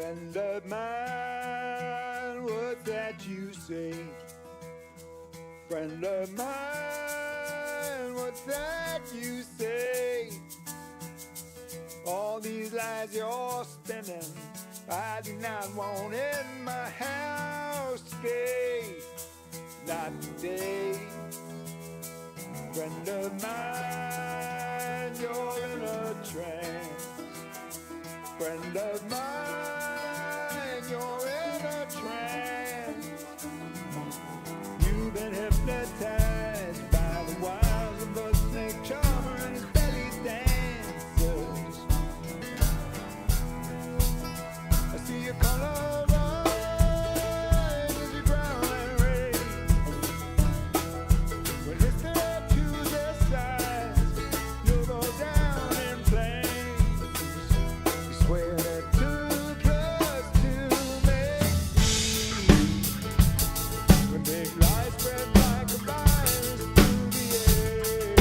Friend of mine, what's that you say? Friend of mine, what's that you say? All these lies you're spinning, I do not want in my house today. Not today. Friend of mine, you're in a trance. Friend of mine, you're in a trance. You've been hypnotized by the wiles of a snake charmer and his belly dancers. I see your color rise as you growl and rage. When history chooses sides, you'll go down in flames. You swear they're too close to make peace. When big lies spread like a virus through the air.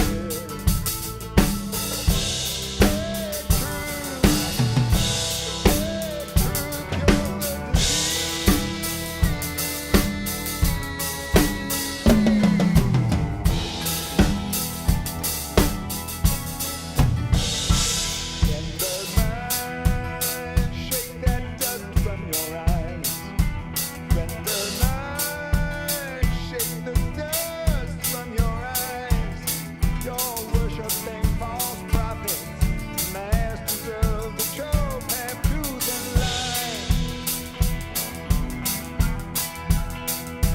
Shake that dust from your eyes. Friend of mine, shake the dust from your eyes. You're worshiping false prophets, masters of the trope, half truth and lie.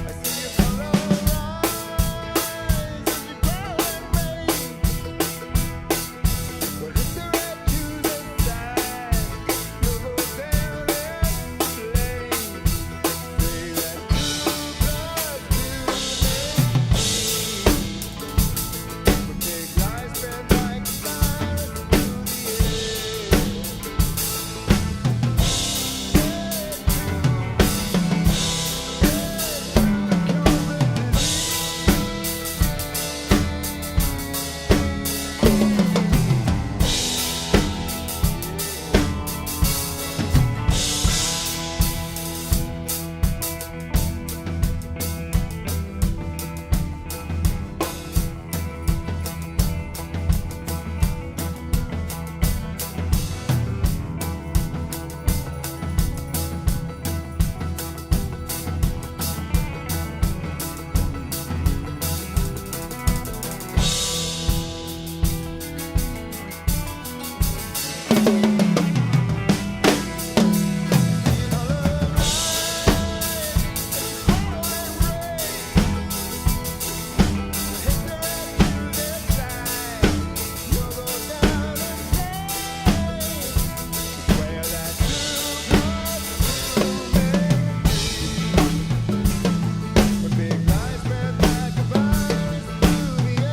I see your color rise as you growl and rage. But if the red chooses sides, you'll go down in flames. Say that too close to make peace. When big lies spread like a virus through the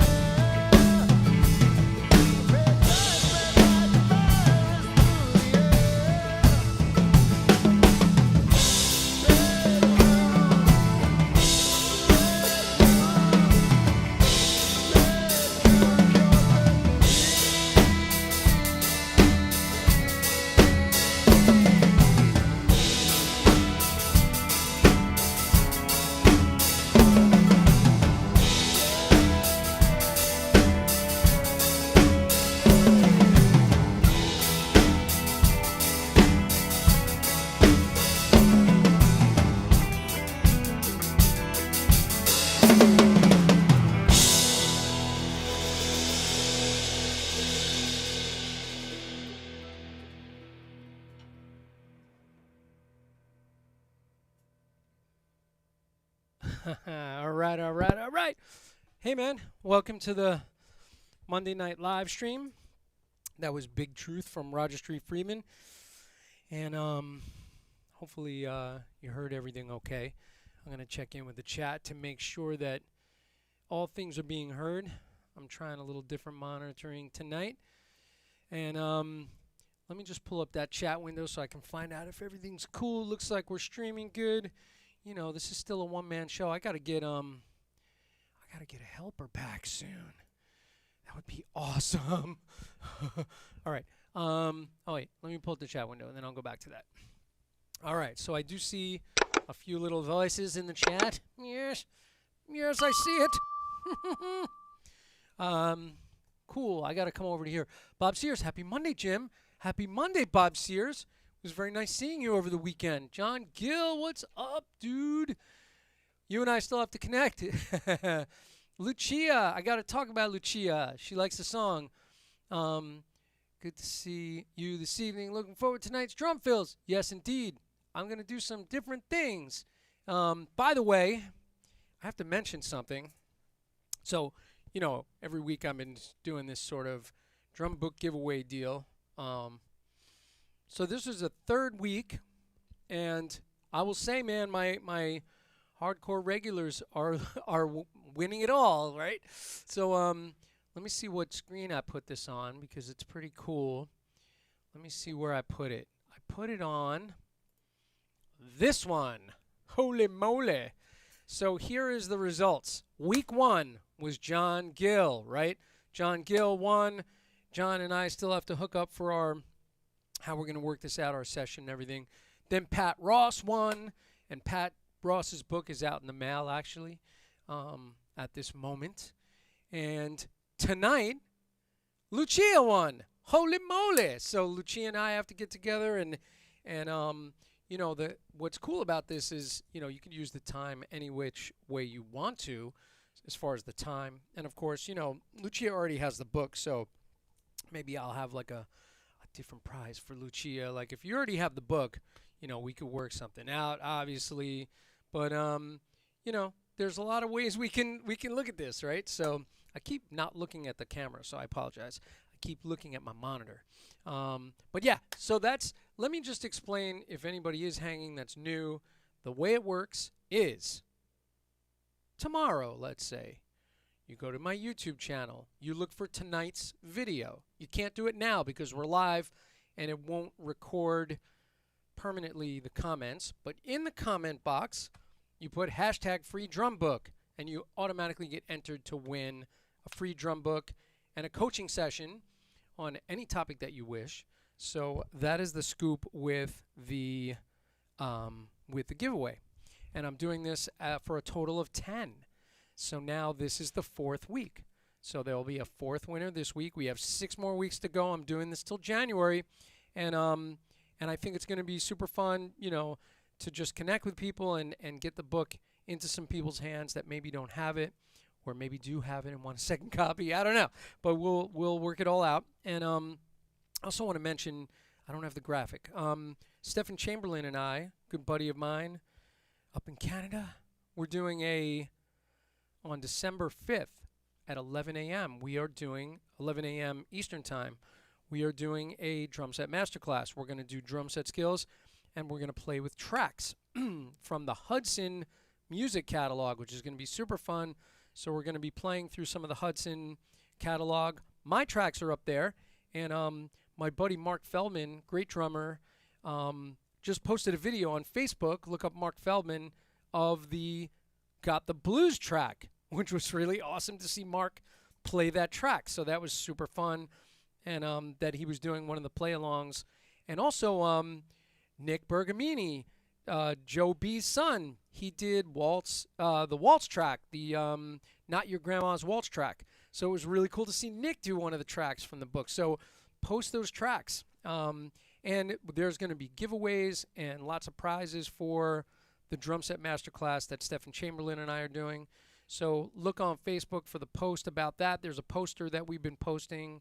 All right. Hey, man. Welcome to the Monday night live stream. That was Big Truth from Roger Street Freeman. And hopefully you heard everything okay. I'm going to check in with the chat to make sure that all things are being heard. I'm trying a little different monitoring tonight. And let me just pull up that chat window so I can find out if everything's cool. Looks like we're streaming good. You know, this is still a one-man show. I gotta get a helper back soon. That would be awesome. All right. Oh wait, let me pull up the chat window and then I'll go back to that. All right, so I do see a few little voices in the chat. Yes, yes, I see it. Cool. I got to come over to here. Bob Sears, happy Monday, Jim. Happy Monday, Bob Sears. It was very nice seeing you over the weekend. John Gill, what's up, dude? You and I still have to connect. Lucia, I got to talk about Lucia. She likes the song. Good to see you this evening. Looking forward to tonight's drum fills. Yes, indeed. I'm going to do some different things. By the way, I have to mention something. So, you know, every week I've been doing this sort of drum book giveaway deal. So this is the third week, and I will say, man, my hardcore regulars are winning it all, right? So let me see what screen I put this on because it's pretty cool. Let me see where I put it. I put it on this one. Holy moly. So here is the results. Week 1 was John Gill, right? John Gill won. John and I still have to hook up for our how we're going to work this out, our session and everything. Then Pat Ross won, and Pat Ross's book is out in the mail, actually, at this moment. And tonight, Lucia won. Holy moly! So Lucia and I have to get together, and you know, what's cool about this is, you know, you can use the time any which way you want to, as far as the time. And of course, you know, Lucia already has the book, so maybe I'll have like a different prize for Lucia. Like if you already have the book, you know, we could work something out, obviously. But you know, there's a lot of ways we can look at this, right? So I keep not looking at the camera, so I apologize. I keep looking at my monitor. But yeah, so let me just explain, if anybody is hanging that's new, the way it works is tomorrow, let's say, you go to my YouTube channel, you look for tonight's video. You can't do it now because we're live and it won't record permanently the comments, but in the comment box, you put hashtag free drum book and you automatically get entered to win a free drum book and a coaching session on any topic that you wish. So that is the scoop with the giveaway. And I'm doing this for a total of 10. So now this is the 4th week. So there will be a 4th winner this week. We have 6 more weeks to go. I'm doing this till January. And I think it's going to be super fun, you know, to just connect with people and get the book into some people's hands that maybe don't have it or maybe do have it and want a second copy. I don't know. But we'll work it all out. And I also want to mention, I don't have the graphic. Stephen Chamberlain and I, good buddy of mine up in Canada, we're doing on December 5th at 11 a.m. We are doing 11 a.m. Eastern Time. We are doing a drum set masterclass. We're going to do drum set skills, and we're going to play with tracks from the Hudson music catalog, which is going to be super fun. So we're going to be playing through some of the Hudson catalog. My tracks are up there, and my buddy Mark Feldman, great drummer, just posted a video on Facebook. Look up Mark Feldman of the Got the Blues track, which was really awesome to see Mark play that track. So that was super fun, and that he was doing one of the play-alongs. And also Nick Bergamini, Joe B's son, he did the waltz track, the Not Your Grandma's Waltz track. So it was really cool to see Nick do one of the tracks from the book. So post those tracks. And there's going to be giveaways and lots of prizes for the drum set masterclass that Stephen Chamberlain and I are doing. So look on Facebook for the post about that. There's a poster that we've been posting.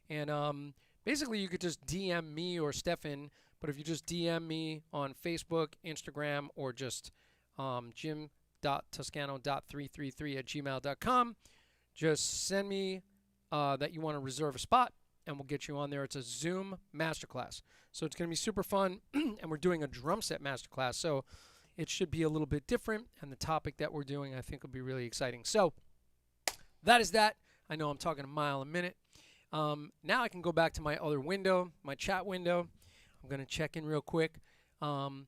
And basically you could just DM me or Stephen. But if you just DM me on Facebook, Instagram, or just jim.toscano.333@gmail.com, just send me that you want to reserve a spot, and we'll get you on there. It's a Zoom masterclass. So it's going to be super fun, and we're doing a drum set masterclass. So it should be a little bit different, and the topic that we're doing I think will be really exciting. So that is that. I know I'm talking a mile a minute. Now I can go back to my other window, my chat window. I'm going to check in real quick. Then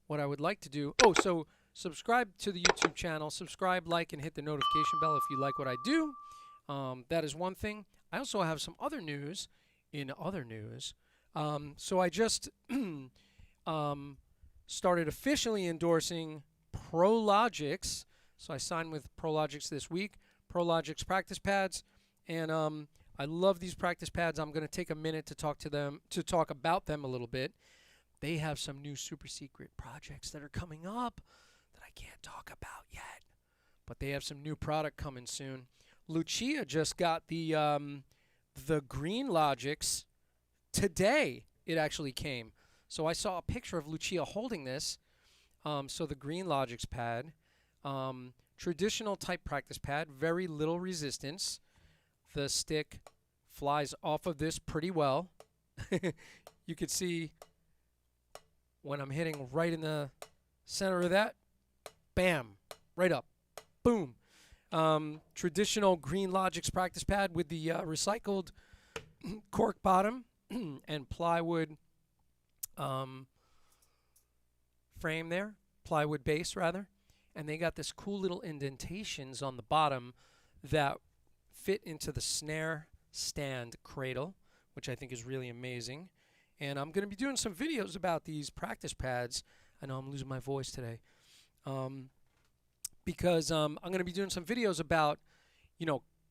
what I would like to do, so subscribe to the YouTube channel, subscribe, like, and hit the notification bell if you like what I do. That is one thing. I also have some other news. In other news, So I just started officially endorsing Prologix. So I signed with Prologix this week. Prologix practice pads, and I love these practice pads. I'm going to take a minute to talk about them a little bit. They have some new super secret projects that are coming up that I can't talk about yet, but they have some new product coming soon. Lucia just got the Green Logix today. It actually came. So I saw a picture of Lucia holding this. So the Green Logix pad, traditional type practice pad, very little resistance. The stick flies off of this pretty well. You can see when I'm hitting right in the center of that, bam, right up, boom. Traditional Green Logix practice pad with the recycled cork bottom and plywood frame there, plywood base rather, and they got this cool little indentations on the bottom that fit into the snare stand cradle, which I think is really amazing. And I'm going to be doing some videos about these practice pads. I know I'm losing my voice today. Because I'm going to be doing some videos about,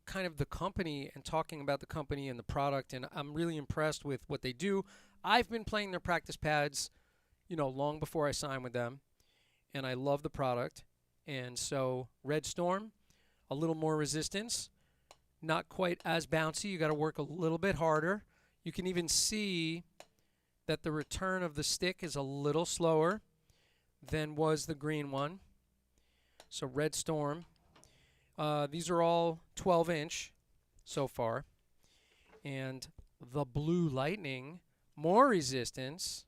kind of the company and talking about the company and the product. And I'm really impressed with what they do. I've been playing their practice pads, long before I signed with them. And I love the product. And so Red Storm, a little more resistance, not quite as bouncy. You got to work a little bit harder. You can even see that the return of the stick is a little slower than was the green one. So Red Storm. These are all 12-inch so far. And the Blue Lightning, more resistance.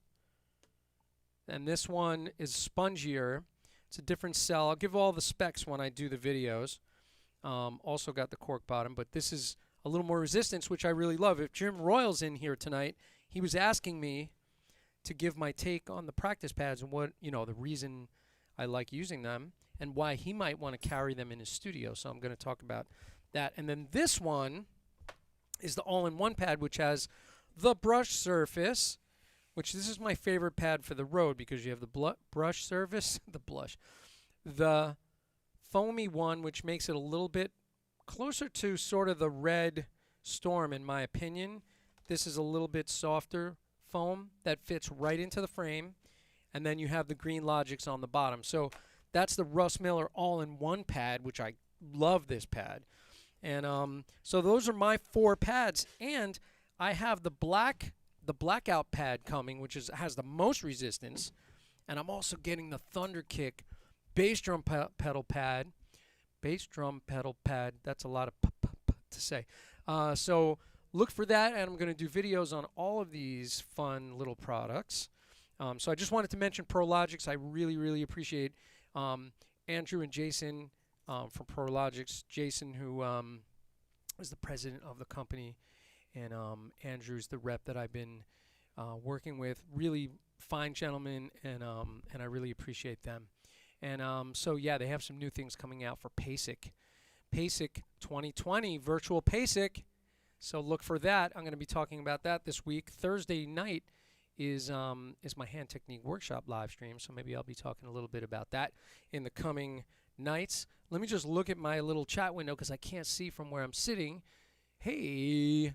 And this one is spongier. It's a different cell. I'll give all the specs when I do the videos. Also got the cork bottom, but this is a little more resistance, which I really love. If Jim Royal's in here tonight, he was asking me to give my take on the practice pads and what, the reason I like using them and why he might want to carry them in his studio. So I'm going to talk about that. And then this one is the all-in-one pad, which has the brush surface, which this is my favorite pad for the road because you have the brush surface, the foamy one, which makes it a little bit closer to sort of the Red Storm in my opinion. This is a little bit softer foam that fits right into the frame. And then you have the Green Logix on the bottom. So that's the Russ Miller all-in-one pad, which I love this pad. And so those are my 4 pads. And I have the blackout pad coming, which has the most resistance. And I'm also getting the Thunder Kick bass drum pedal pad. Bass drum pedal pad. That's a lot of to say. So look for that, and I'm going to do videos on all of these fun little products. So I just wanted to mention Prologix. I really, really appreciate Andrew and Jason from Prologix. Jason, who is the president of the company, and Andrew's the rep that I've been working with. Really fine gentlemen, and I really appreciate them. And so yeah, they have some new things coming out for PASIC. PASIC 2020, virtual PASIC. So look for that. I'm going to be talking about that this week. Thursday night is my hand technique workshop live stream. So maybe I'll be talking a little bit about that in the coming nights. Let me just look at my little chat window because I can't see from where I'm sitting. Hey.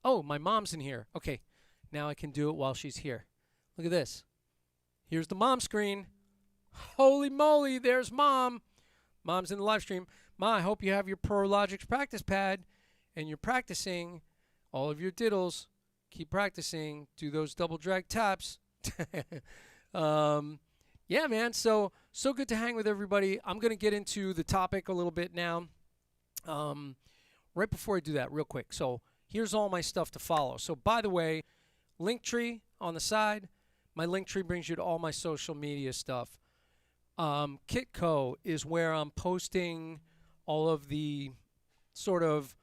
Oh, my mom's in here. Okay. Now I can do it while she's here. Look at this. Here's the mom screen. Holy moly, there's Mom. Mom's in the live stream. Ma, I hope you have your Prologix practice pad and you're practicing all of your diddles. Keep practicing. Do those double drag taps. Yeah, man. So good to hang with everybody. I'm going to get into the topic a little bit now. Right before I do that, real quick. So here's all my stuff to follow. So by the way, Linktree on the side. My Linktree brings you to all my social media stuff. Kitco is where I'm posting all of the sort of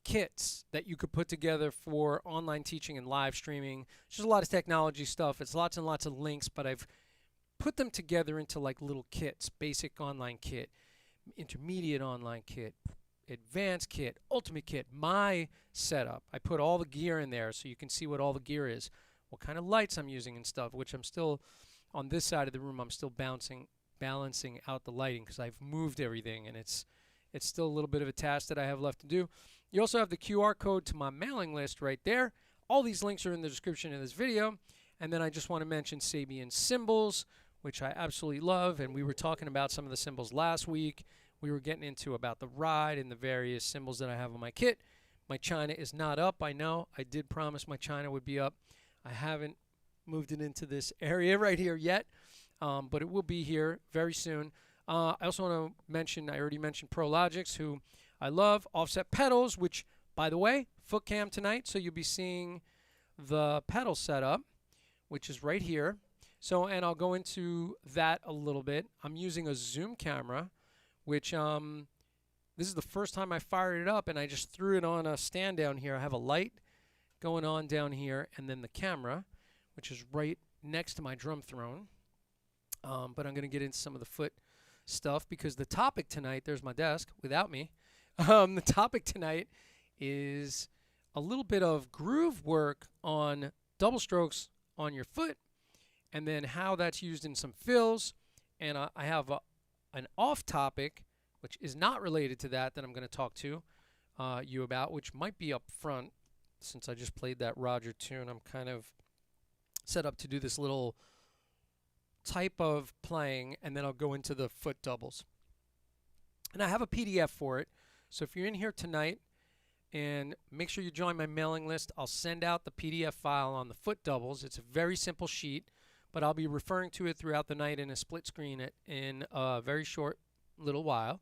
kits that you could put together for online teaching and live streaming. It's just a lot of technology stuff. It's lots and lots of links, but I've put them together into like little kits. Basic online kit, intermediate online kit, advanced kit, ultimate kit, my setup. I put all the gear in there so you can see what all the gear is. what kind of lights I'm using and stuff, which I'm still, on this side of the room, I'm still balancing out the lighting because I've moved everything, and it's still a little bit of a task that I have left to do. You also have the QR code to my mailing list right there. All these links are in the description of this video. And then I just want to mention Sabian cymbals, which I absolutely love. And we were talking about some of the cymbals last week. We were getting into about the ride and the various cymbals that I have on my kit. My China is not up. I know. I did promise my China would be up. I haven't moved it into this area right here yet, but it will be here very soon. I also want to mention, I already mentioned ProLogix, who I love. Offset pedals, which, by the way, foot cam tonight, so you'll be seeing the pedal setup, which is right here. So, and I'll go into that a little bit. I'm using a zoom camera, which this is the first time I fired it up, and I just threw it on a stand down here. I have a light going on down here, and then the camera, which is right next to my drum throne. But I'm going to get into some of the foot stuff because the topic tonight, there's my desk without me. The topic tonight is a little bit of groove work on double strokes on your foot, and then how that's used in some fills. And I have an off topic, which is not related to that I'm going to talk to you about, which might be up front. Since I just played that Roger tune, I'm kind of set up to do this little type of playing, and then I'll go into the foot doubles. And I have a PDF for it, so if you're in here tonight, and make sure you join my mailing list, I'll send out the PDF file on the foot doubles. It's a very simple sheet, but I'll be referring to it throughout the night in a split screen in a very short little while.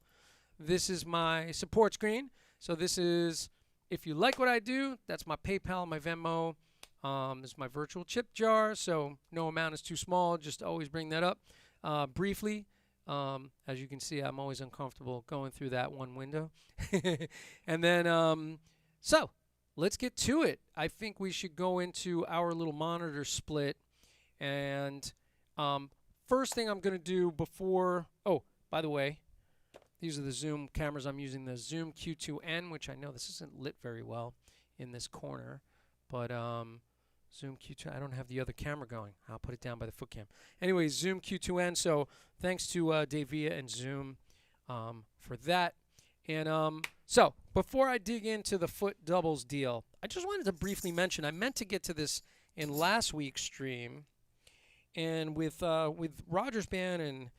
This is my support screen, so this is, if you like what I do, that's my PayPal, my Venmo. This is my virtual chip jar, so no amount is too small. Just always bring that up. Briefly, as you can see, I'm always uncomfortable going through that one window. And then, so let's get to it. I think we should go into our little monitor split. And first thing I'm going to do before, oh, by the way, these are the Zoom cameras. I'm using the Zoom Q2N, which I know this isn't lit very well in this corner, but Zoom Q2, I don't have the other camera going. I'll put it down by the foot cam. Anyway, Zoom Q2N, so thanks to Dave Villa and Zoom for that. And so before I dig into the foot doubles deal, I just wanted to briefly mention, I meant to get to this in last week's stream, and with Roger's band and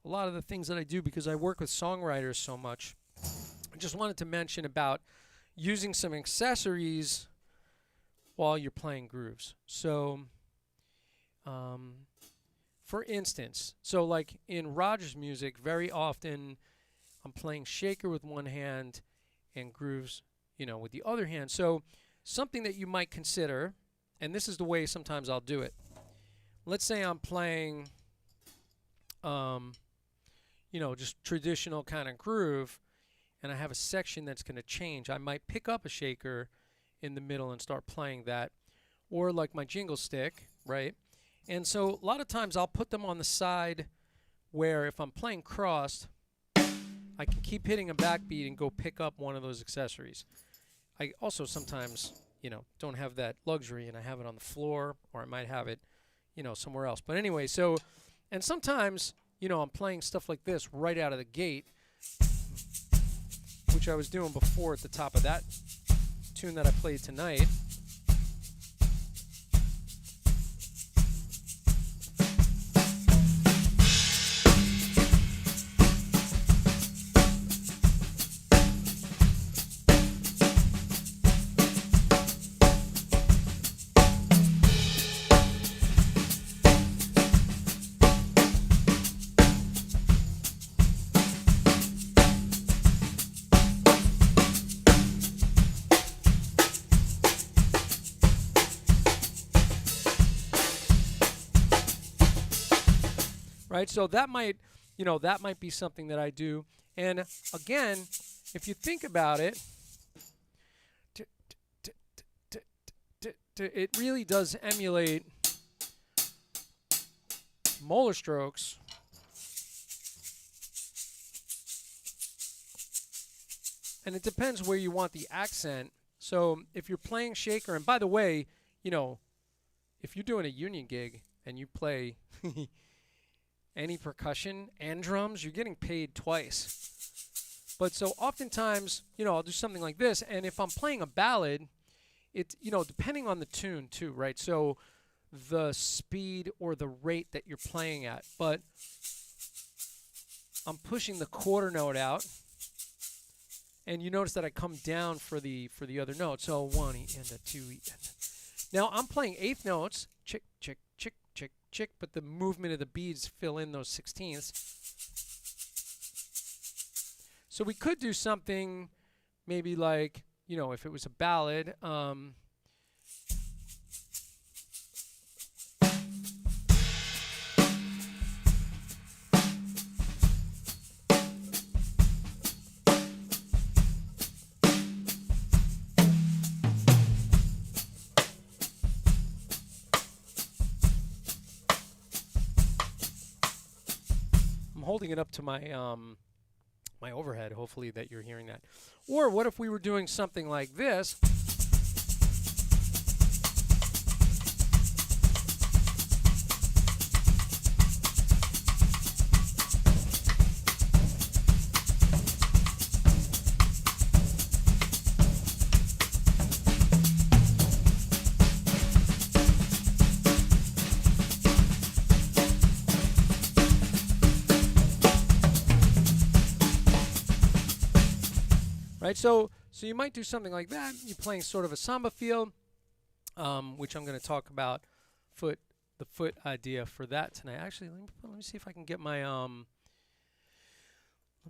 a lot of the things that I do, because I work with songwriters so much, I just wanted to mention about using some accessories while you're playing grooves. So, for instance, so like in Roger's music, very often I'm playing shaker with one hand and grooves, with the other hand. So something that you might consider, and this is the way sometimes I'll do it. Let's say I'm playing, just traditional kind of groove, and I have a section that's going to change. I might pick up a shaker in the middle and start playing that, or like my jingle stick, right? And so a lot of times I'll put them on the side where if I'm playing crossed, I can keep hitting a backbeat and go pick up one of those accessories. I also sometimes, don't have that luxury, and I have it on the floor, or I might have it, somewhere else. But anyway, so, and sometimes, I'm playing stuff like this right out of the gate, which I was doing before at the top of that tune that I played tonight. Right, so that might be something that I do. And again, if you think about it, it really does emulate molar strokes. And it depends where you want the accent. So if you're playing shaker, and by the way, if if you're doing a union gig and you play any percussion and drums, you're getting paid twice. But so oftentimes, you know, I'll do something like this, and if I'm playing a ballad, it's, you know, depending on the tune too, right? So the speed or the rate that you're playing at. But I'm pushing the quarter note out, and you notice that I come down for the other note. So 1 E and a 2 E. Now I'm playing eighth notes, chick, chick, chick, chick, chick, but the movement of the beads fill in those 16ths. So we could do something maybe like, you know, if it was a ballad, I'm holding it up to my my overhead, hopefully that you're hearing that. Or what if we were doing something like this? Right, so you might do something like that. You're playing sort of a samba feel, which I'm going to talk about the foot idea for that tonight. Actually, let me see if I can get my let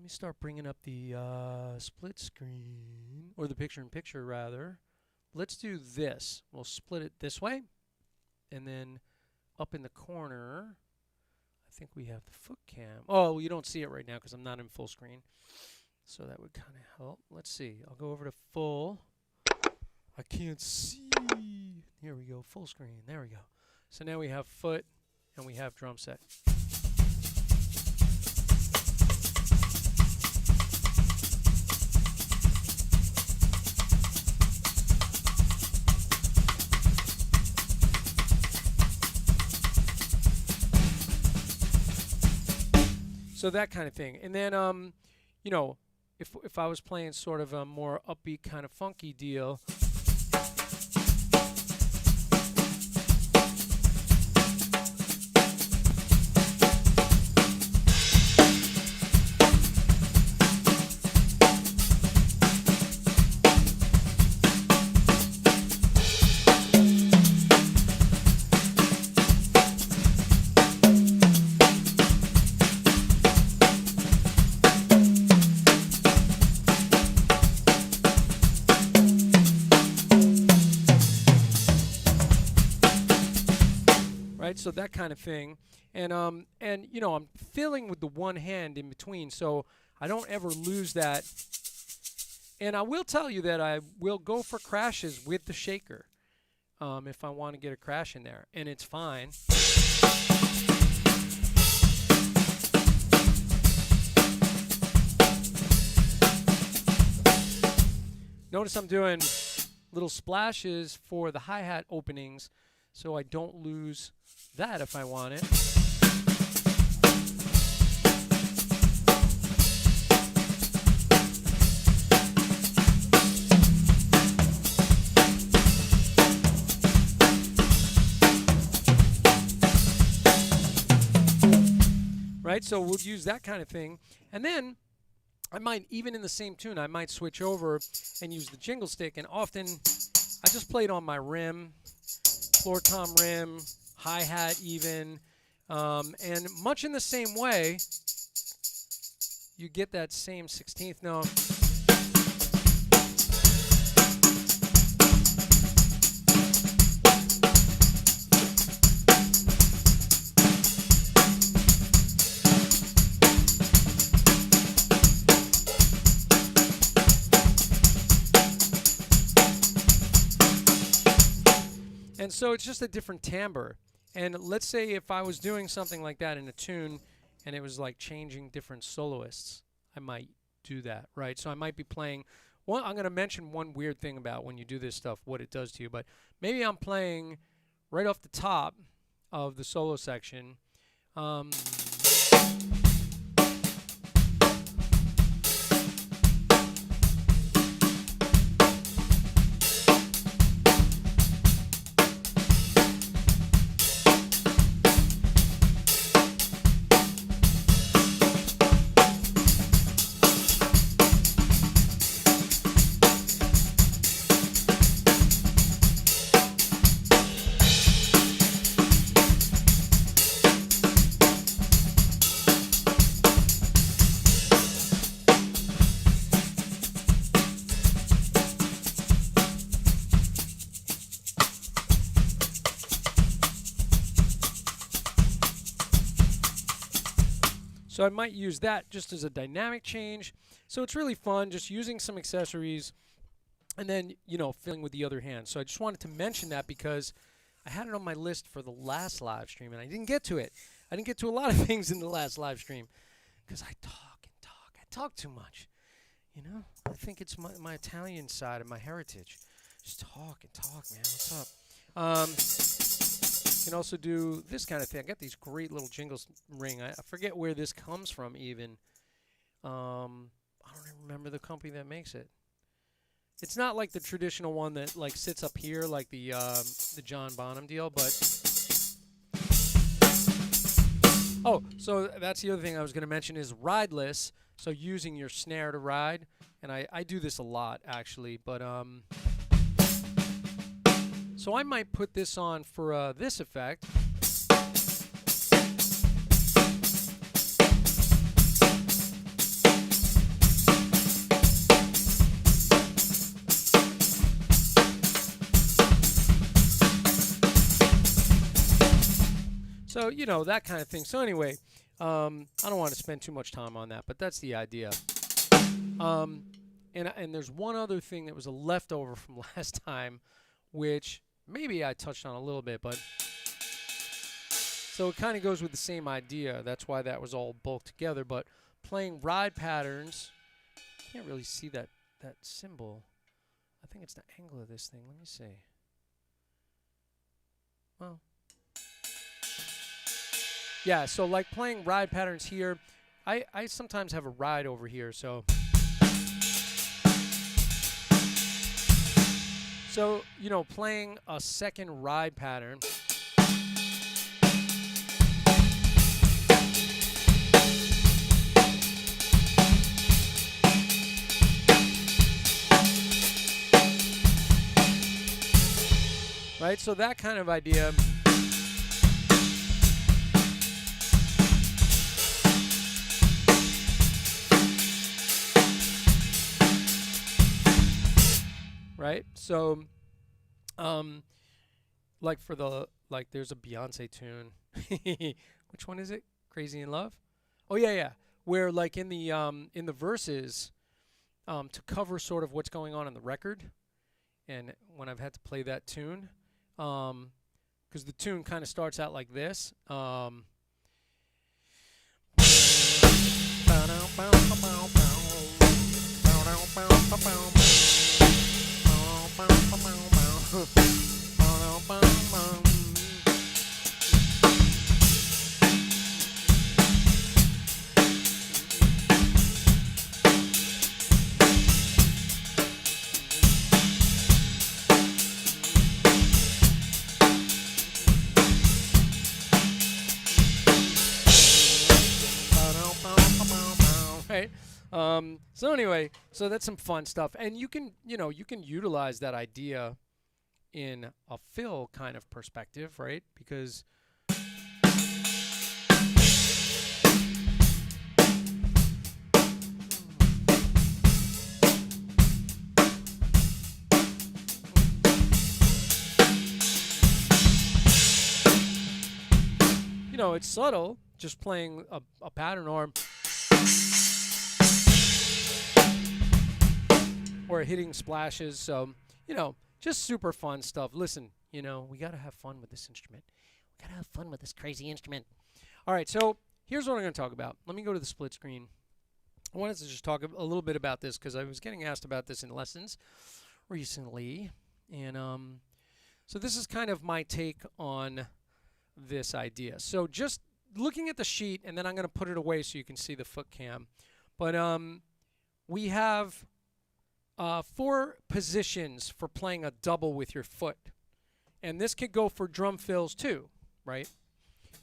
me start bringing up the split screen, or the picture-in-picture rather. Let's do this. We'll split it this way, and then up in the corner, I think we have the foot cam. Oh, you don't see it right now because I'm not in full screen. So that would kind of help. Let's see. I'll go over to full. I can't see. Here we go. Full screen. There we go. So now we have foot and we have drum set. So that kind of thing. And then, you know, if I was playing sort of a more upbeat kind of funky deal, so that kind of thing, and you know, I'm filling with the one hand in between, so I don't ever lose that. And I will tell you that I will go for crashes with the shaker if I want to get a crash in there, and it's fine. Notice I'm doing little splashes for the hi-hat openings, so I don't lose that if I want it. Right, so we'll use that kind of thing. And then I might, even in the same tune, I might switch over and use the jingle stick, and often I just play it on my rim, floor tom rim, hi-hat even, and much in the same way, you get that same 16th note. And so it's just a different timbre. And let's say if I was doing something like that in a tune and it was like changing different soloists, I might do that, right? So I might be playing one. I'm going to mention one weird thing about when you do this stuff, what it does to you, but maybe I'm playing right off the top of the solo section. So I might use that just as a dynamic change. So it's really fun just using some accessories and then, filling with the other hand. So I just wanted to mention that because I had it on my list for the last live stream and I didn't get to it. I didn't get to a lot of things in the last live stream because I talk and talk. I talk too much. I think it's my Italian side of my heritage. Just talk and talk, man. What's up? You can also do this kind of thing. I got these great little jingles ring. I forget where this comes from even. I don't even remember the company that makes it. It's not like the traditional one that like sits up here like the John Bonham deal, but oh, so that's the other thing I was going to mention is rideless. So using your snare to ride, and I do this a lot actually, but so I might put this on for this effect. So, that kind of thing. So anyway, I don't want to spend too much time on that, but that's the idea. And there's one other thing that was a leftover from last time, which maybe I touched on a little bit, but so it kind of goes with the same idea. That's why that was all bulked together. But playing ride patterns, can't really see that symbol. I think it's the angle of this thing. Let me see. Well, yeah. So like playing ride patterns here, I sometimes have a ride over here. So playing a second ride pattern. Right? So that kind of idea. Right? So like there's a Beyonce tune. Which one is it? Crazy in Love? Oh yeah. Where like in the verses to cover sort of what's going on in the record, and when I've had to play that tune, because the tune kind of starts out like this. Right? So anyway, so that's some fun stuff, and you can utilize that idea in a fill kind of perspective, right? Because it's subtle, just playing a pattern or hitting splashes. So, just super fun stuff. Listen, we got to have fun with this instrument. We got to have fun with this crazy instrument. All right, so here's what I'm going to talk about. Let me go to the split screen. I wanted to just talk a little bit about this because I was getting asked about this in lessons recently. And So this is kind of my take on this idea. So just looking at the sheet, and then I'm going to put it away so you can see the foot cam. But we have 4 positions for playing a double with your foot. And this could go for drum fills too, right?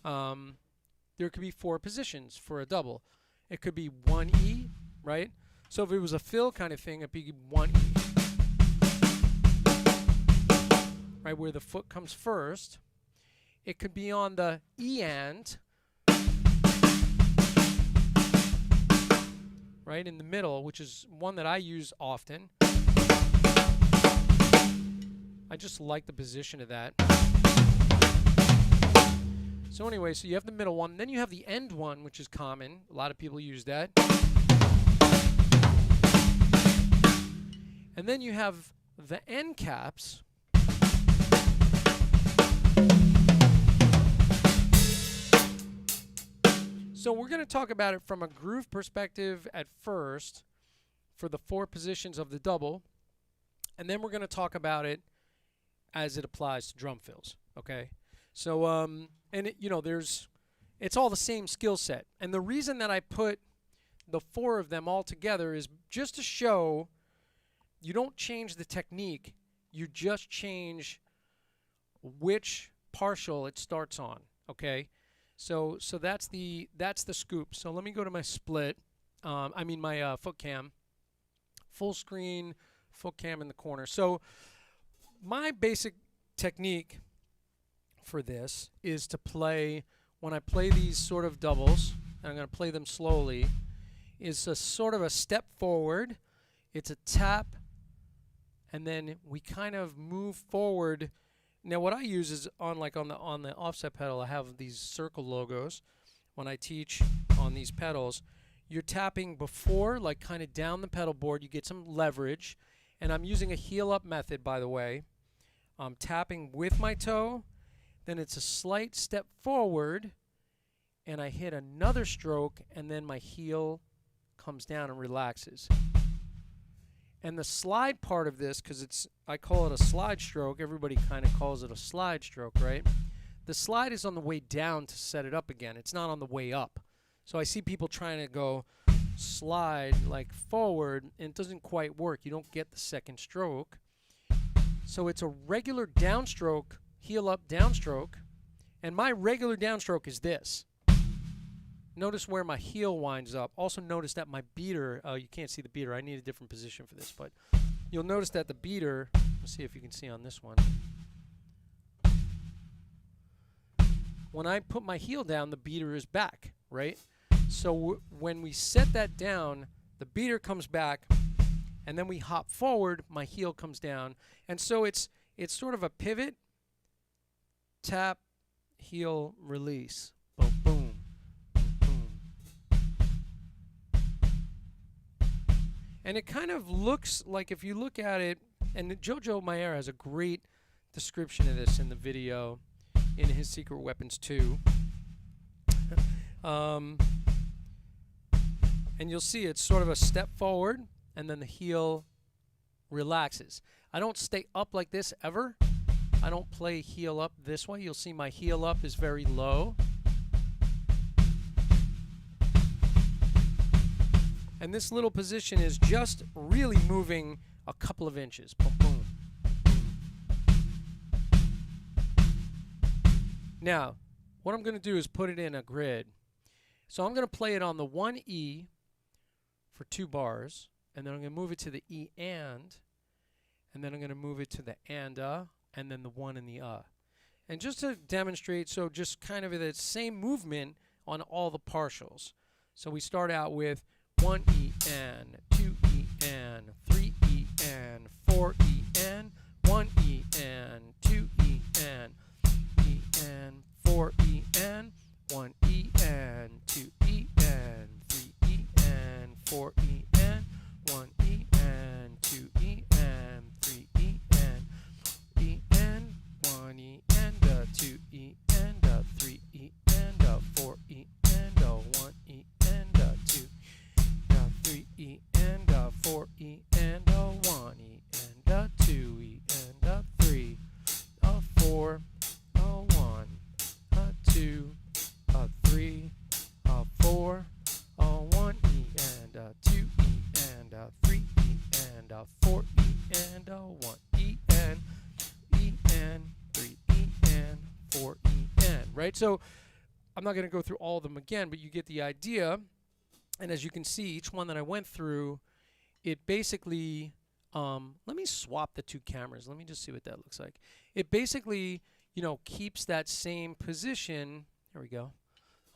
There could be 4 positions for a double. It could be 1E, right? So if it was a fill kind of thing, it'd be 1E. Right, where the foot comes first. It could be on the E and, right, in the middle, which is one that I use often. I just like the position of that. So anyway, so you have the middle one, then you have the end one, which is common. A lot of people use that. And then you have the end caps. So we're going to talk about it from a groove perspective at first for the 4 positions of the double, and then we're going to talk about it as it applies to drum fills, okay? So, and it, you know, it's all the same skill set. And the reason that I put the 4 of them all together is just to show you don't change the technique, you just change which partial it starts on, okay? So that's the scoop. So let me go to my split. My foot cam, full screen, foot cam in the corner. So my basic technique for this is to play, when I play these sort of doubles, and I'm going to play them slowly, is a sort of a step forward. It's a tap, and then we kind of move forward. Now what I use is on the offset pedal, I have these circle logos. When I teach on these pedals, you're tapping before, like kind of down the pedal board, you get some leverage. And I'm using a heel up method, by the way. I'm tapping with my toe, then it's a slight step forward, and I hit another stroke, and then my heel comes down and relaxes. And the slide part of this, because I call it a slide stroke, everybody kind of calls it a slide stroke, right? The slide is on the way down to set it up again. It's not on the way up. So I see people trying to go slide like forward, and it doesn't quite work. You don't get the second stroke. So it's a regular downstroke, heel up downstroke, and my regular downstroke is this. Notice where my heel winds up. Also notice that my beater, you can't see the beater, I need a different position for this, but you'll notice that the beater, let's see if you can see on this one. When I put my heel down, the beater is back, right? So when we set that down, the beater comes back, and then we hop forward, my heel comes down. And so it's sort of a pivot, tap, heel, release. Boom, boom. And it kind of looks like, if you look at it, and Jojo Mayer has a great description of this in the video in his Secret Weapons 2. And you'll see it's sort of a step forward, and then the heel relaxes. I don't stay up like this ever. I don't play heel up this way. You'll see my heel up is very low. And this little position is just really moving a couple of inches. Boom, boom. Now, what I'm going to do is put it in a grid. So I'm going to play it on the 1E for 2 bars, and then I'm going to move it to the E and then I'm going to move it to the and then the 1 and the And just to demonstrate, so just kind of the same movement on all the partials. So we start out with 1E and 2E and 3E and 4E and 1E and 2E and E and 4E and 1E and 2E and 3E and 4E and 1E and 2E and 3E and E and 1E and 2E and 3E and 4E and 1E and 2 3E and 4E and 1E and 2E and 3, and a 1 E and 3 E and 4 E and, right? So I'm not going to go through all of them again, but you get the idea. And as you can see, each one that I went through, it basically, let me swap the two cameras. Let me just see what that looks like. It basically, you know, keeps that same position. There we go.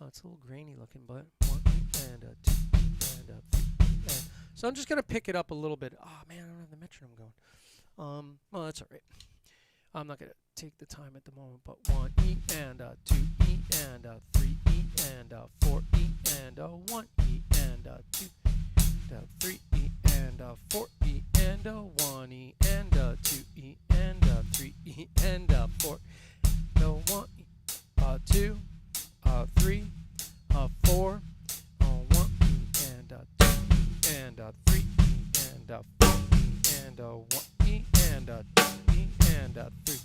Oh, it's a little grainy looking, but 1 E and a 2 E and a 3 E and. So I'm just going to pick it up a little bit. Oh, man, I don't have the metronome going. Well, that's all right. I'm not going to take the time at the moment, but 1 E and a 2 E and a 3 E and a 4 E and a 1 E and a 2 and a 3 E and a 4 E and a 1 E and a 2 E and a 3 E and a 4 no 1 E, 2, 3, 4, 1 E and a 2 E and a 3 E and a 4 E and a 1 E and a 2 E and a 3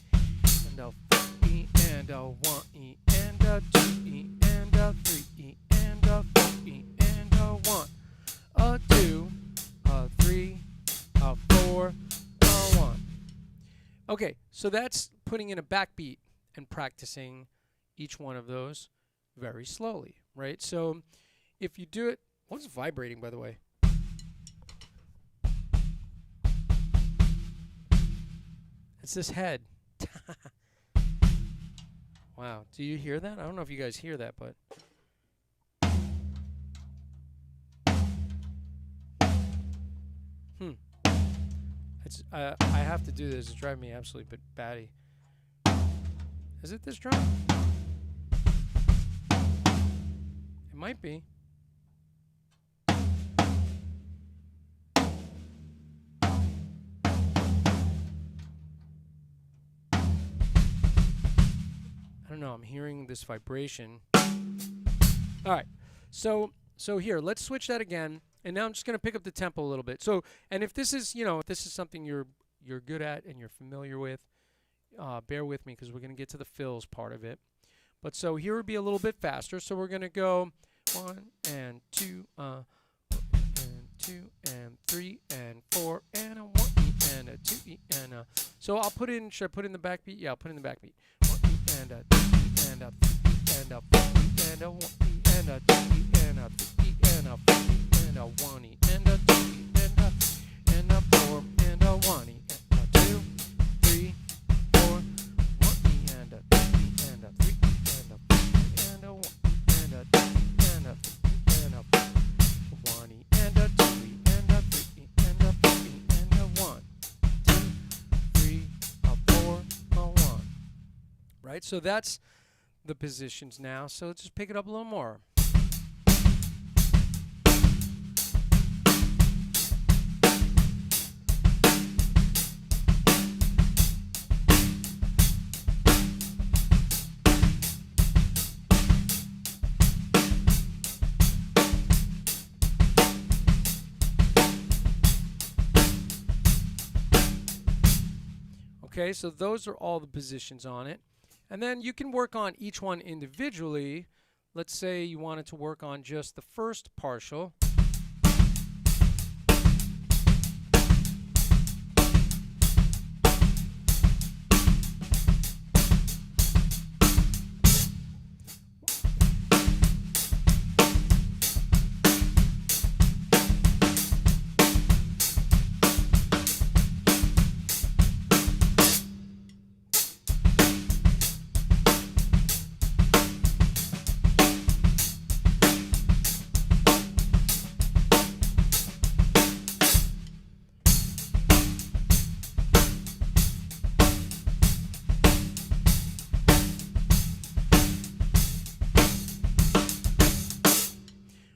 and a 4 E and a 1 E and a 2 E and a 3 E and a 4 E and a 1, a 2, a 3, a 4, a 1. Okay, so that's putting in a backbeat and practicing each one of those very slowly, right? So if you do it, what's vibrating, by the way? It's this head. Wow, do you hear that? I don't know if you guys hear that, but it's I have to do this. It's driving me absolutely batty. Is it this drum? It might be. I don't know. I'm hearing this vibration. All right. So here, let's switch that again. And now I'm just going to pick up the tempo a little bit. So, and if this is, you know, if this is something you're good at and you're familiar with, bear with me because we're going to get to the fills part of it. But so here would be a little bit faster. So we're going to go 1 and 2, and 2 and 3 and 4 and a 1 E and a 2 E and a. So I'll put in. Should I put in the backbeat? Yeah, I'll put in the backbeat. 1 E and a 2 E and a 3 E and a 4 E and a 1 E and a 2 E and a 3 E and a 4 E and a 1 E and a 2 E and a 4 and a 1 E and a 2, 3, 4, 1 E and a 2 E and a 3 E and a 4 E and a 1 E and a 2 E and a 3 E and a 4, 1 E and a 2 E and a 3 E and a 4 E and a 1, 2, 3, a 4, a 1. Right? So that's the positions now. So let's just pick it up a little more. Okay, so those are all the positions on it. And then you can work on each one individually. Let's say you wanted to work on just the first partial.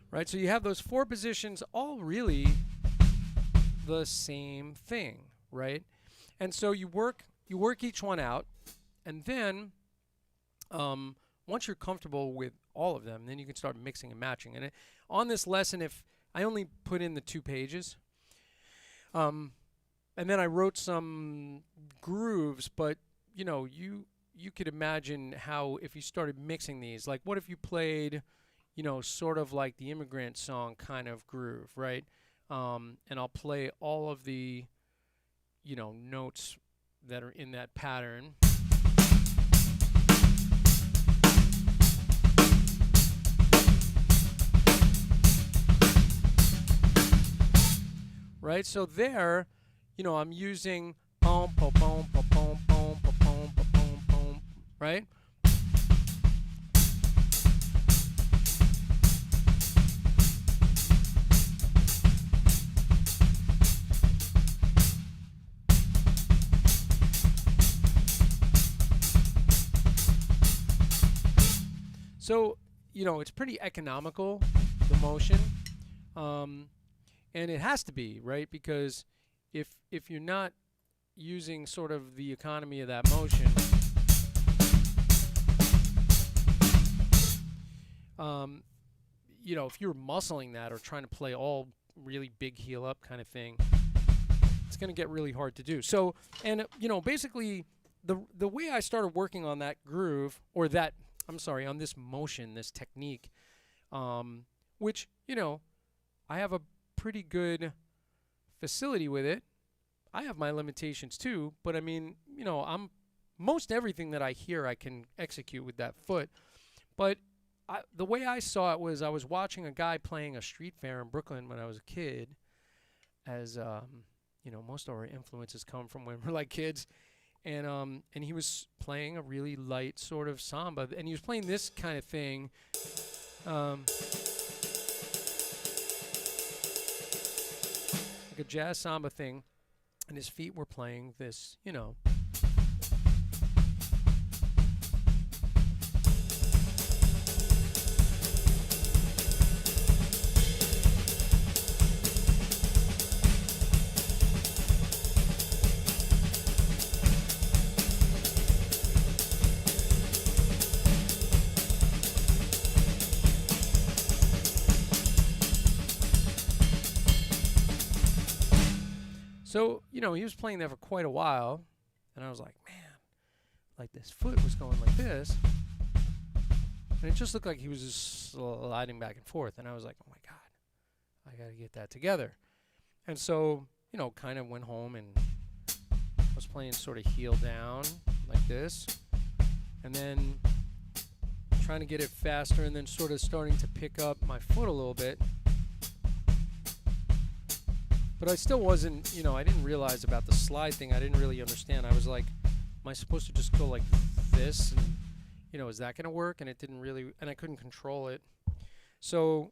Right, so you have those four positions, all really the same thing, right? And so you work each one out, and then once you're comfortable with all of them, then you can start mixing and matching. And on this lesson, if I only put in the 2 pages, and then I wrote some grooves, but you know, you could imagine how if you started mixing these, like what if you played, you know, sort of like the Immigrant Song kind of groove, right? And I'll play all of the, notes that are in that pattern. Right, so there, I'm using pom pom pom pom pom pom pom pom pom, right? So, it's pretty economical, the motion. And it has to be, right? Because if you're not using sort of the economy of that motion, if you're muscling that or trying to play all really big heel up kind of thing, it's going to get really hard to do. So, and basically the way I started working on that groove, or that, on this motion, this technique, which, I have a pretty good facility with it. I have my limitations too, but I'm most everything that I hear I can execute with that foot. But the way I saw it was I was watching a guy playing a street fair in Brooklyn when I was a kid, as most of our influences come from when we're like kids, and he was playing a really light sort of samba, and he was playing this kind of thing. A jazz samba thing, and his feet were playing this, So, he was playing that for quite a while, and I was like, man, like this foot was going like this, and it just looked like he was just sliding back and forth, and I was like, oh my God, I got to get that together. And so, kind of went home and was playing sort of heel down like this, and then trying to get it faster, and then sort of starting to pick up my foot a little bit. But I still wasn't, I didn't realize about the slide thing. I didn't really understand. I was like, am I supposed to just go like this? And, is that going to work? And it didn't really, and I couldn't control it. So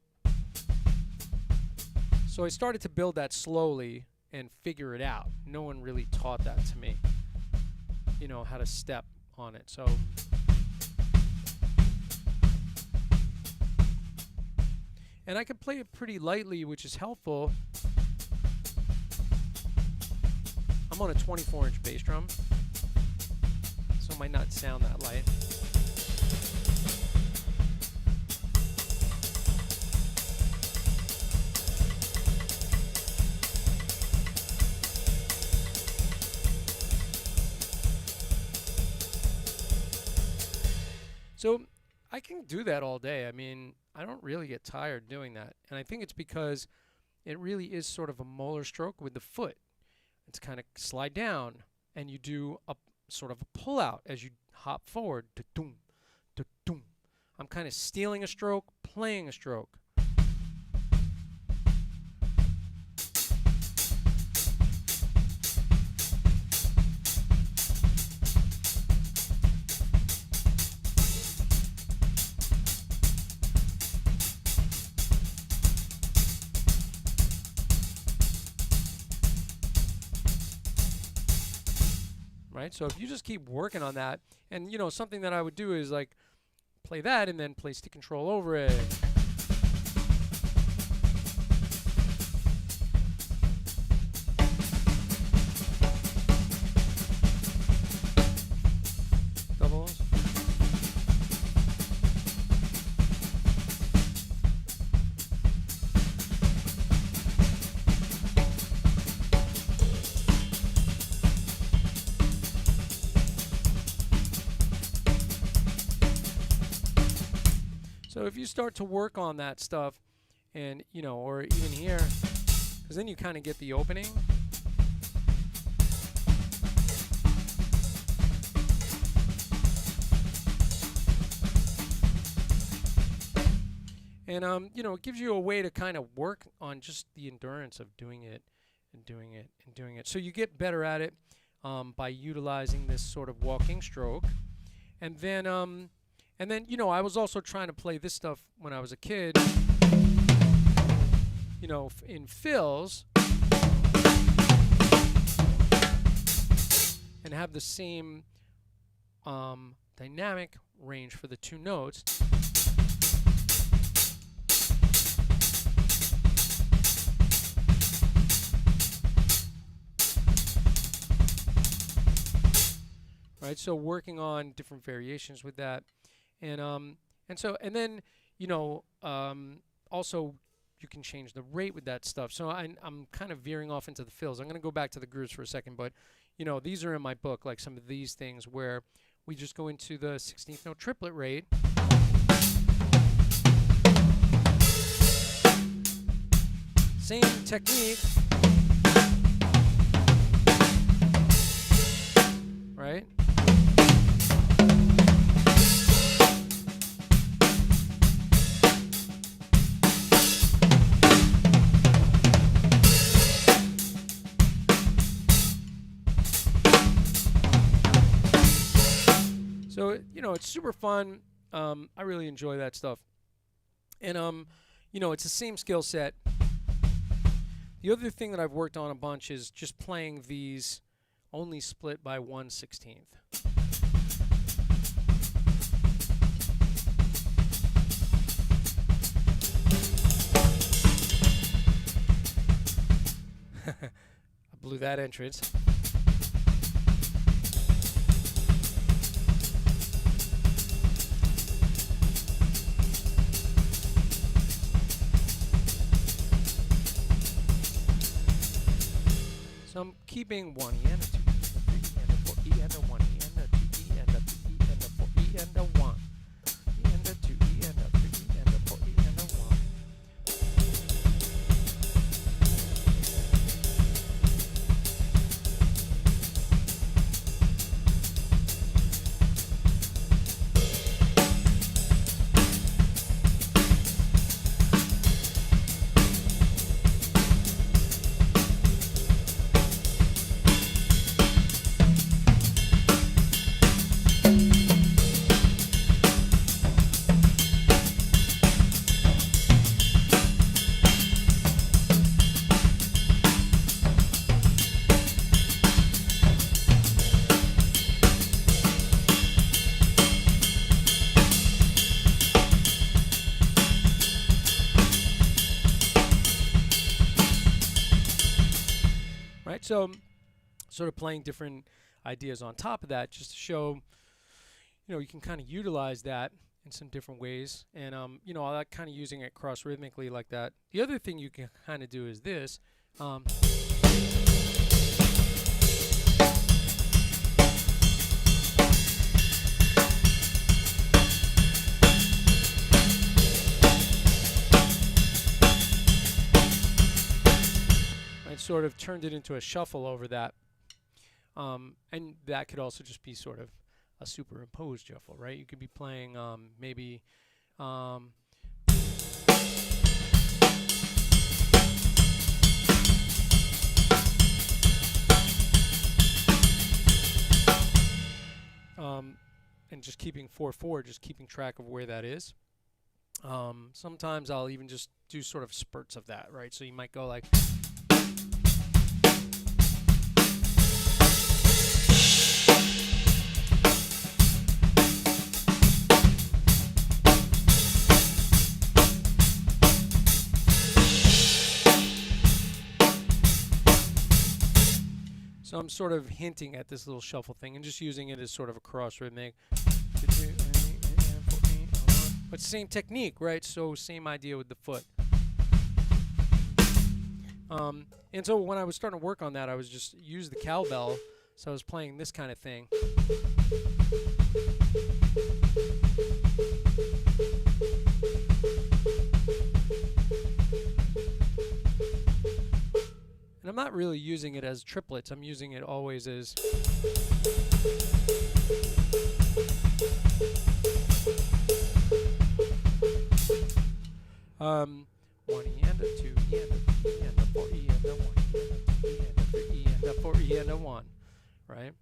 I started to build that slowly and figure it out. No one really taught that to me, how to step on it. So and I could play it pretty lightly, which is helpful. I'm on a 24-inch bass drum, so it might not sound that light. So I can do that all day. I don't really get tired doing that. And I think it's because it really is sort of a molar stroke with the foot. It's kind of slide down, and you do a sort of a pull out as you hop forward. Da-doom, da-doom. I'm kind of stealing a stroke, playing a stroke. Right? So if you just keep working on that, and something that I would do is like play that and then play stick control over it. Doubles. So if you start to work on that stuff, and or even here, because then you kind of get the opening. And you know, it gives you a way to kind of work on just the endurance of doing it and doing it and doing it. So you get better at it by utilizing this sort of walking stroke. And then you know, I was also trying to play this stuff when I was a kid. You know, in fills, and have the same dynamic range for the two notes. Right, so working on different variations with that, and then you know, also you can change the rate with that stuff. So I'm kind of veering off into the fills. I'm going to go back to the grooves for a second, but you know, these are in my book, like some of these things where we just go into the 16th note triplet rate. Same technique, right? So, you know, it's super fun. I really enjoy that stuff. And, you know, it's the same skill set. The other thing that I've worked on a bunch is just playing these only split by 1/16. I blew that entrance. So I'm keeping 1 E and a 2 E and a 3 E and a 4 E and a 1 E and a 2 E and a 3 E and a 4 E and a 1 E and a 2 E and a 3 E and a 4 E and a 1. So sort of playing different ideas on top of that just to show, you know, you can kind of utilize that in some different ways. And, you know, I like kind of using it cross rhythmically like that. The other thing you can kind of do is this. Sort of turned it into a shuffle over that, and that could also just be sort of a superimposed shuffle, right? You could be playing maybe and just keeping 4/4, just keeping track of where that is. Sometimes I'll even just do sort of spurts of that, right? So you might go like. So I'm sort of hinting at this little shuffle thing and just using it as sort of a cross rhythmic. But same technique, right? So same idea with the foot. And so when I was starting to work on that, I was just use the cowbell. So I was playing this kind of thing. And I'm not really using it as triplets. I'm using it always as 1 E and a 2 E and a 3 E and a 4 E and a 1 E and a 2 E and a 3 E and a 4 E and a 1, right?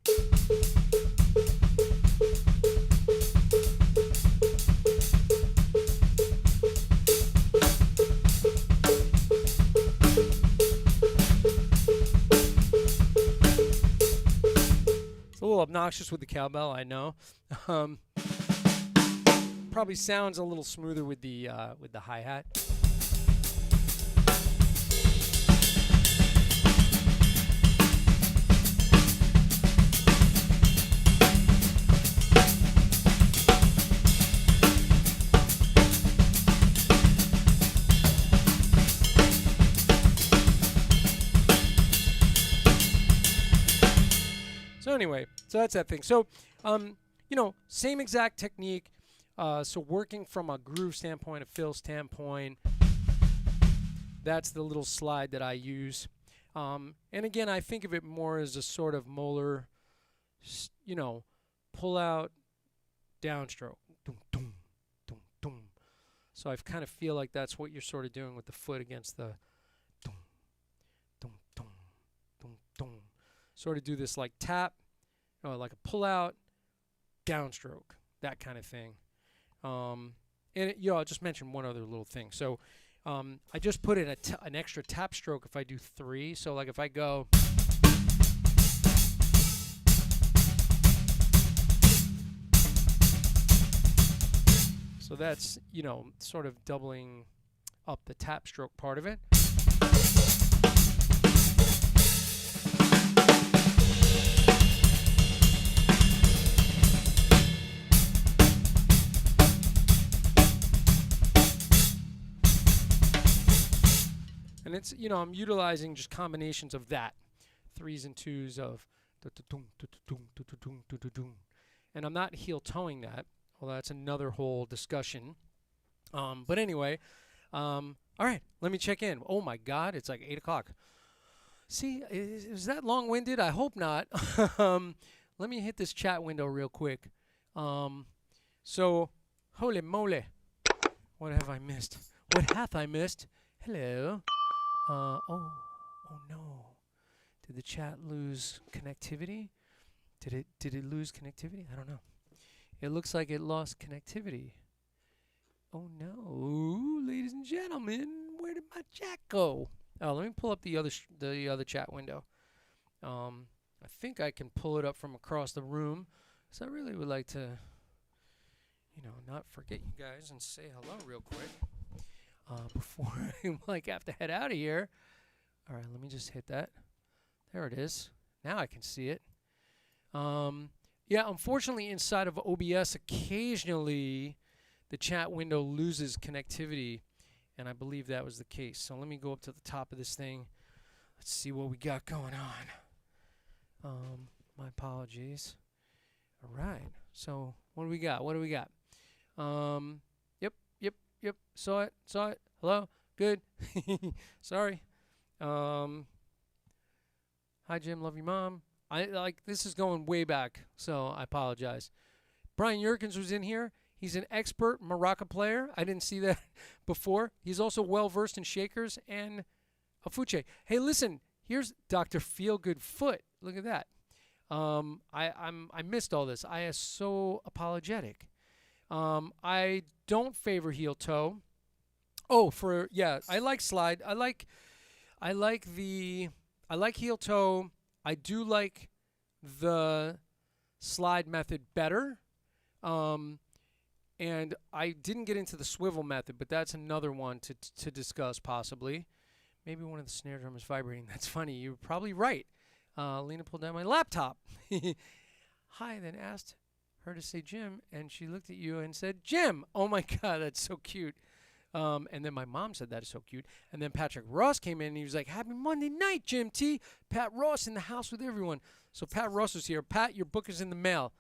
It's a little obnoxious with the cowbell, I know. Probably sounds a little smoother with the hi-hat. So anyway, so that's that thing. So, you know, same exact technique. So working from a groove standpoint, a fill standpoint, that's the little slide that I use. And again, I think of it more as a sort of molar, you know, pull out, downstroke. Doom, doom, doom, doom. So I kind of feel like that's what you're sort of doing with the foot against the doom, doom, doom, doom, doom. Sort of do this like tap, like a pull out, downstroke, that kind of thing. And I'll just mention one other little thing. So I just put in an extra tap stroke if I do 3. So like if I go, so that's, you know, sort of doubling up the tap stroke part of it. And it's, you know, I'm utilizing just combinations of that, 3s and 2s of, and I'm not heel toeing that. Well, that's another whole discussion. But anyway, all right, let me check in. Oh my God, it's like 8 o'clock. See, is that long-winded? I hope not. Let me hit this chat window real quick. So, holy moly, what have I missed? What hath I missed? Hello. Oh no. Did the chat lose connectivity? Did it lose connectivity? I don't know. It looks like it lost connectivity. Oh no, ladies and gentlemen, where did my chat go? Oh, let me pull up the other chat window. I think I can pull it up from across the room. So I really would like to, you know, not forget you guys and say hello real quick. Before I like have to head out of here. All right, let me just hit that. There it is. Now I can see it. Yeah, unfortunately, inside of OBS, occasionally the chat window loses connectivity, and I believe that was the case. So let me go up to the top of this thing. Let's see what we got going on. My apologies. All right. So what do we got? What do we got? Yep. Saw it. Hello. Good. Sorry. Hi Jim. Love your mom. This is going way back, so I apologize. Brian Yerkins was in here. He's an expert maraca player. I didn't see that before. He's also well versed in shakers and afuche. Hey, listen. Here's Dr. Feelgood Foot. Look at that. I missed all this. I am so apologetic. I don't favor heel toe. Oh, I like slide. I like heel toe. I do like the slide method better. And I didn't get into the swivel method, but that's another one to discuss possibly. Maybe one of the snare drum is vibrating. That's funny. You're probably right. Lena pulled down my laptop. Hi, then asked her to say Jim, and she looked at you and said, Jim. Oh, my God, that's so cute. And then my mom said, that is so cute. And then Patrick Ross came in, and he was like, happy Monday night, Jim T. Pat Ross in the house with everyone. So Pat Ross was here. Pat, your book is in the mail.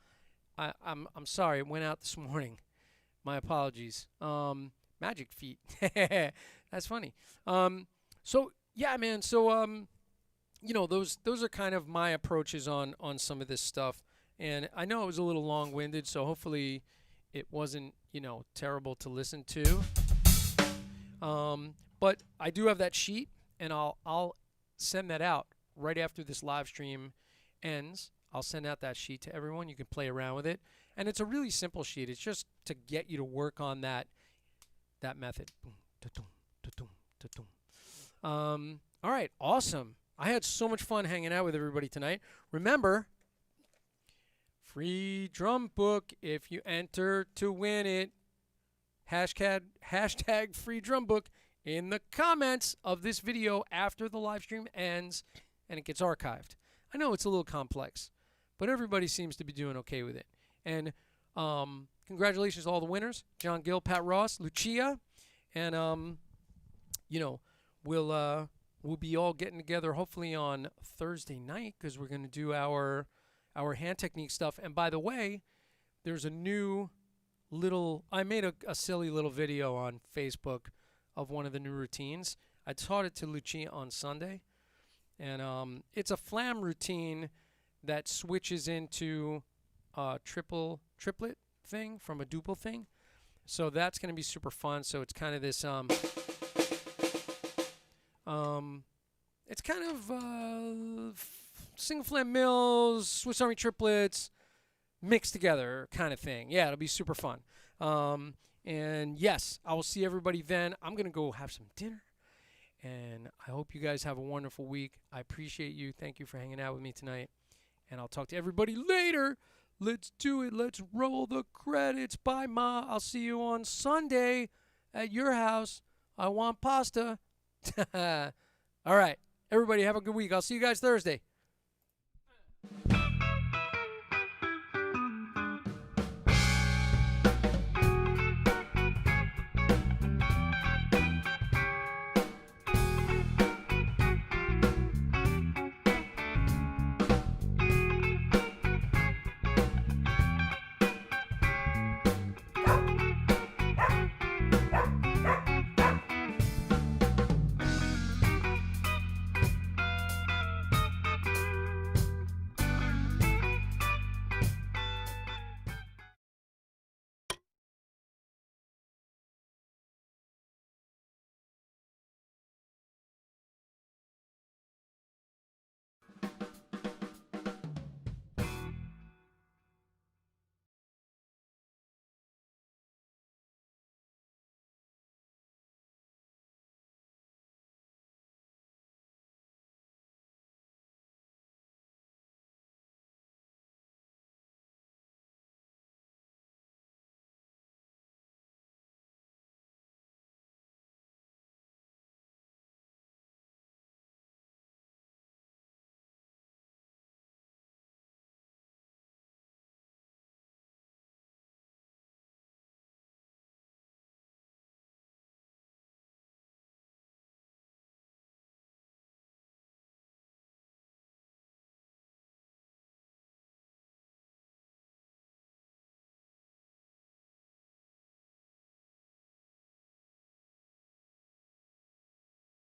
I'm sorry. It went out this morning. My apologies. Magic feet. That's funny. So, yeah, man. So, you know, those are kind of my approaches on some of this stuff. And I know it was a little long-winded, so hopefully it wasn't, you know, terrible to listen to. But I do have that sheet, and I'll send that out right after this live stream ends. I'll send out that sheet to everyone. You can play around with it, and it's a really simple sheet. It's just to get you to work on that method. Boom, da-dum, da-dum, da-dum. All right, awesome. I had so much fun hanging out with everybody tonight. Remember, free drum book if you enter to win it. Hashtag free drum book in the comments of this video after the live stream ends and it gets archived. I know it's a little complex, but everybody seems to be doing okay with it. And congratulations to all the winners: John Gill, Pat Ross, Lucia, and you know, we'll be all getting together hopefully on Thursday night because we're going to do our hand technique stuff. And by the way, there's a new I made a silly little video on Facebook of one of the new routines. I taught it to Lucia on Sunday, and it's a flam routine that switches into a triplet thing from a duple thing. So that's going to be super fun. So it's kind of this it's kind of single flam mills, Swiss Army triplets mixed together kind of thing. Yeah, it'll be super fun. And yes, I will see everybody then. I'm going to go have some dinner. And I hope you guys have a wonderful week. I appreciate you. Thank you for hanging out with me tonight. And I'll talk to everybody later. Let's do it. Let's roll the credits. Bye, Ma. I'll see you on Sunday at your house. I want pasta. All right. Everybody have a good week. I'll see you guys Thursday.